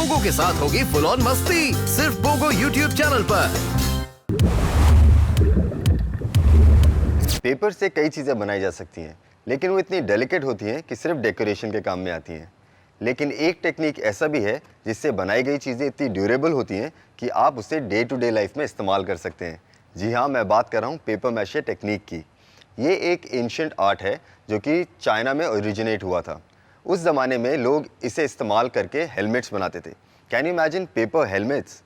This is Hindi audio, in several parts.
पोगो के साथ होगी फुल ऑन मस्ती, सिर्फ पोगो यूट्यूब चैनल पर। पेपर से कई चीज़ें बनाई जा सकती हैं, लेकिन वो इतनी डेलिकेट होती हैं कि सिर्फ डेकोरेशन के काम में आती हैं। लेकिन एक टेक्निक ऐसा भी है जिससे बनाई गई चीज़ें इतनी ड्यूरेबल होती हैं कि आप उसे डे टू डे लाइफ में इस्तेमाल कर सकते हैं। जी हाँ, मैं बात कर रहा हूँ पेपर मैशे टेक्निक की। ये एक एंशिएंट आर्ट है जो कि चाइना में ओरिजिनेट हुआ था। उस ज़माने में लोग इसे इस्तेमाल करके हेलमेट्स बनाते थे। Can you imagine paper helmets?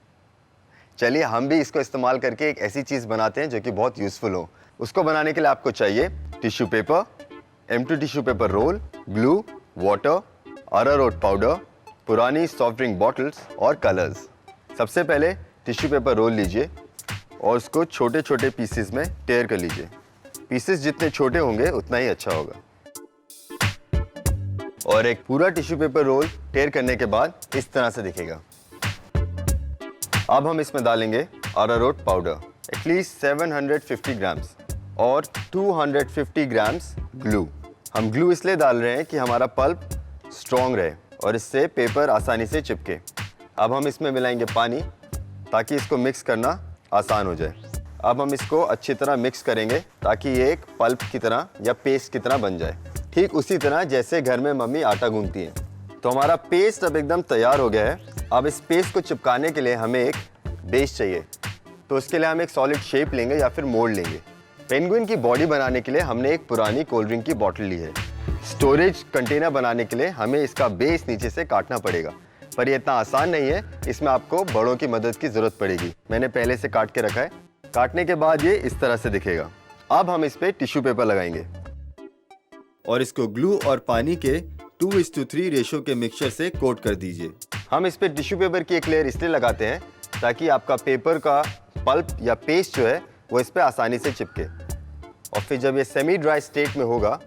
चलिए हम भी इसको इस्तेमाल करके एक ऐसी चीज़ बनाते हैं जो कि बहुत यूज़फुल हो। उसको बनाने के लिए आपको चाहिए tissue paper, M2 tissue paper roll, glue, water, arrowroot powder, पुरानी सॉफ्ट ड्रिंक बॉटल्स और कलर्स। सबसे पहले टिश्यू पेपर रोल लीजिए और उसको छोटे छोटे पीसेस में टेयर कर लीजिए। पीसेस जितने छोटे होंगे उतना ही अच्छा होगा। और एक पूरा टिश्यू पेपर रोल टेयर करने के बाद इस तरह से दिखेगा। अब हम इसमें डालेंगे अरारोट पाउडर, एटलीस्ट 750 ग्राम्स और 250 ग्राम्स ग्लू। हम ग्लू इसलिए डाल रहे हैं कि हमारा पल्प स्ट्रॉन्ग रहे और इससे पेपर आसानी से चिपके। अब हम इसमें मिलाएंगे पानी ताकि इसको मिक्स करना आसान हो जाए। अब हम इसको अच्छी तरह मिक्स करेंगे ताकि ये एक पल्प की तरह या पेस्ट की तरह बन जाए, ठीक उसी तरह जैसे घर में मम्मी आटा गूंथती हैं। तो हमारा पेस्ट अब एकदम तैयार हो गया है। अब इस पेस्ट को चिपकाने के लिए हमें एक बेस चाहिए, तो उसके लिए हम एक सॉलिड शेप लेंगे या फिर मोल्ड लेंगे। पेंगुइन की बॉडी बनाने के लिए हमने एक पुरानी कोल्ड ड्रिंक की बॉटल ली है। स्टोरेज कंटेनर बनाने के लिए हमें इसका बेस नीचे से काटना पड़ेगा, पर ये इतना आसान नहीं है, इसमें आपको बड़ों की मदद की जरूरत पड़ेगी। मैंने पहले से काट के रखा है। काटने के बाद ये इस तरह से दिखेगा। अब हम इस पे टिश्यू पेपर लगाएंगे और इसको ग्लू और पानी के 2:3 रेशो के मिक्सचर से कोट कर दीजिए। हम इस पे टिश्यू पेपर की एक लेयर इसलिए लगाते हैं ताकि आपका पेपर का पल्प या पेस्ट जो है वो इस पे आसानी से चिपके। और फिर जब ये सेमी ड्राई स्टेट में होगा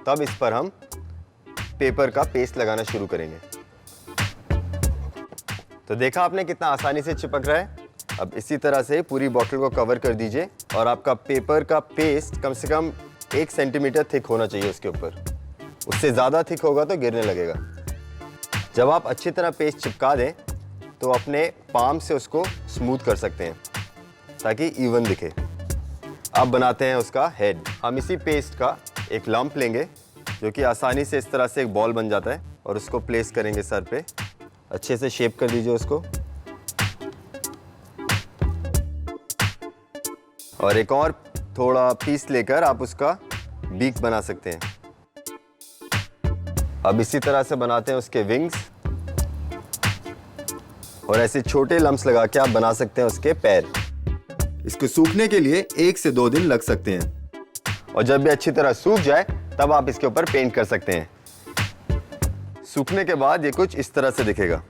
तब इस पर हम पेपर का पेस्ट लगाना शुरू करेंगे। तो देखा आपने कितना आसानी से चिपक रहा है। अब इसी तरह से पूरी बॉटल को कवर कर दीजिए और आपका पेपर का पेस्ट कम से कम 1 सेंटीमीटर थिक होना चाहिए उसके ऊपर। उससे ज़्यादा थिक होगा तो गिरने लगेगा। जब आप अच्छी तरह पेस्ट चिपका दें तो अपने पाम से उसको स्मूथ कर सकते हैं ताकि इवन दिखे। अब बनाते हैं उसका हेड। हम इसी पेस्ट का एक लंप लेंगे जो कि आसानी से इस तरह से एक बॉल बन जाता है और उसको प्लेस करेंगे सर पे। अच्छे से शेप कर दीजिए उसको। और एक और थोड़ा पीस लेकर आप उसका बीक बना सकते हैं। अब इसी तरह से बनाते हैं उसके विंग्स और ऐसे छोटे लम्प्स लगा के आप बना सकते हैं उसके पैर। इसको सूखने के लिए 1 से 2 दिन लग सकते हैं और जब भी अच्छी तरह सूख जाए तब आप इसके ऊपर पेंट कर सकते हैं। सूखने के बाद ये कुछ इस तरह से दिखेगा।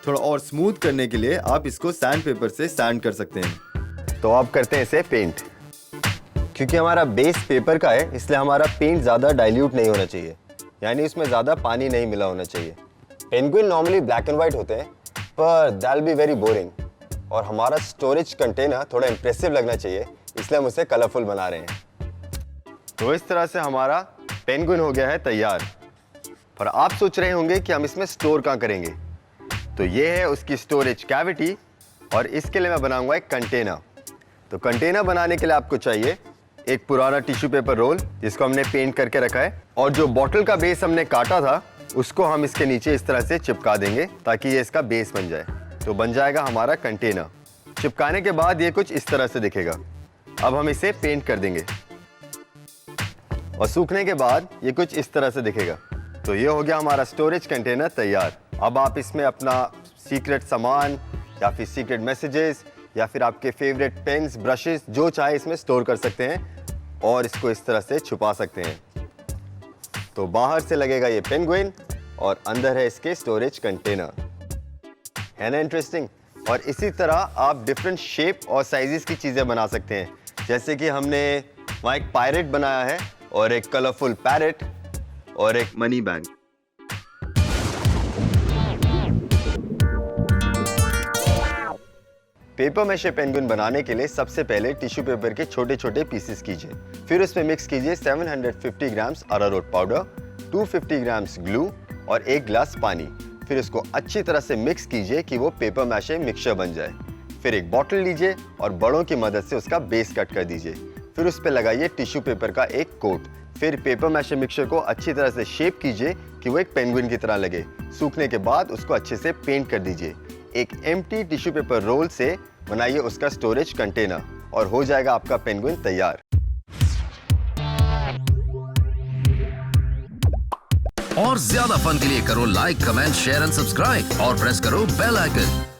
थोड़ा और स्मूथ करने के लिए आप इसको सैंड पेपर से सैंड कर सकते हैं। तो आप करते हैं इसे पेंट। क्योंकि हमारा बेस पेपर का है इसलिए हमारा पेंट ज़्यादा डाइल्यूट नहीं होना चाहिए, यानी इसमें ज़्यादा पानी नहीं मिला होना चाहिए। Penguin normally black and white होते हैं, पर that will be very boring. और हमारा स्टोरेज कंटेनर थोड़ा इंप्रेसिव लगना चाहिए, इसलिए हम उसे कलरफुल बना रहे हैं। तो इस तरह से हमारा पेंगुइन हो गया है तैयार। पर आप सोच रहे होंगे कि हम इसमें स्टोर कहाँ करेंगे। तो ये है उसकी स्टोरेज कैविटी और इसके लिए मैं बनाऊंगा एक कंटेनर। तो कंटेनर बनाने के लिए आपको चाहिए एक पुराना टिश्यू पेपर रोल जिसको हमने पेंट करके रखा है, और जो बॉटल का बेस हमने काटा था उसको हम इसके नीचे इस तरह से चिपका देंगे ताकि ये इसका बेस बन जाए। तो बन जाएगा हमारा कंटेनर। चिपकाने के बाद ये कुछ इस तरह से दिखेगा। अब हम इसे पेंट कर देंगे और सूखने के बाद ये कुछ इस तरह से दिखेगा। तो ये हो गया हमारा स्टोरेज कंटेनर तैयार। अब आप इसमें अपना सीक्रेट सामान या फिर सीक्रेट मैसेजेस या फिर आपके फेवरेट पेन्स, ब्रशेस, जो चाहे इसमें स्टोर कर सकते हैं और इसको इस तरह से छुपा सकते हैं। तो बाहर से लगेगा ये पेंगुइन और अंदर है इसके स्टोरेज कंटेनर। है ना इंटरेस्टिंग? और इसी तरह आप डिफरेंट शेप और साइजेस की चीज़ें बना सकते हैं। जैसे कि हमने वहाँ एक पायरेट बनाया है और एक कलरफुल पैरेट और एक money bank. Paper mache penguin बनाने के लिए सबसे पहले टिश्यू पेपर के छोटे छोटे पीसेस कीजिए। फिर उसमें मिक्स कीजिए 750 grams arrowroot powder, 250 grams glue और 1 गिलास पानी। फिर इसको अच्छी तरह से मिक्स कीजिए कि वो पेपर मैशे मिक्सचर बन जाए। फिर एक बॉटल लीजिए और बड़ों की मदद से उसका बेस कट कर दीजिए। फिर उस पर लगाइए टिश्यू पेपर का एक कोट। फिर पेपर मैशे मिक्सचर को अच्छी तरह से शेप कीजिए कि वो एक पेंगुइन की तरह लगे। सूखने के बाद उसको अच्छे से पेंट कर दीजिए। एक एम्प्टी टिश्यू पेपर रोल से बनाइए उसका स्टोरेज कंटेनर और हो जाएगा आपका पेंगुइन तैयार। और ज्यादा फन के लिए करो like, comment, share and subscribe और प्रेस करो बेल आइकन।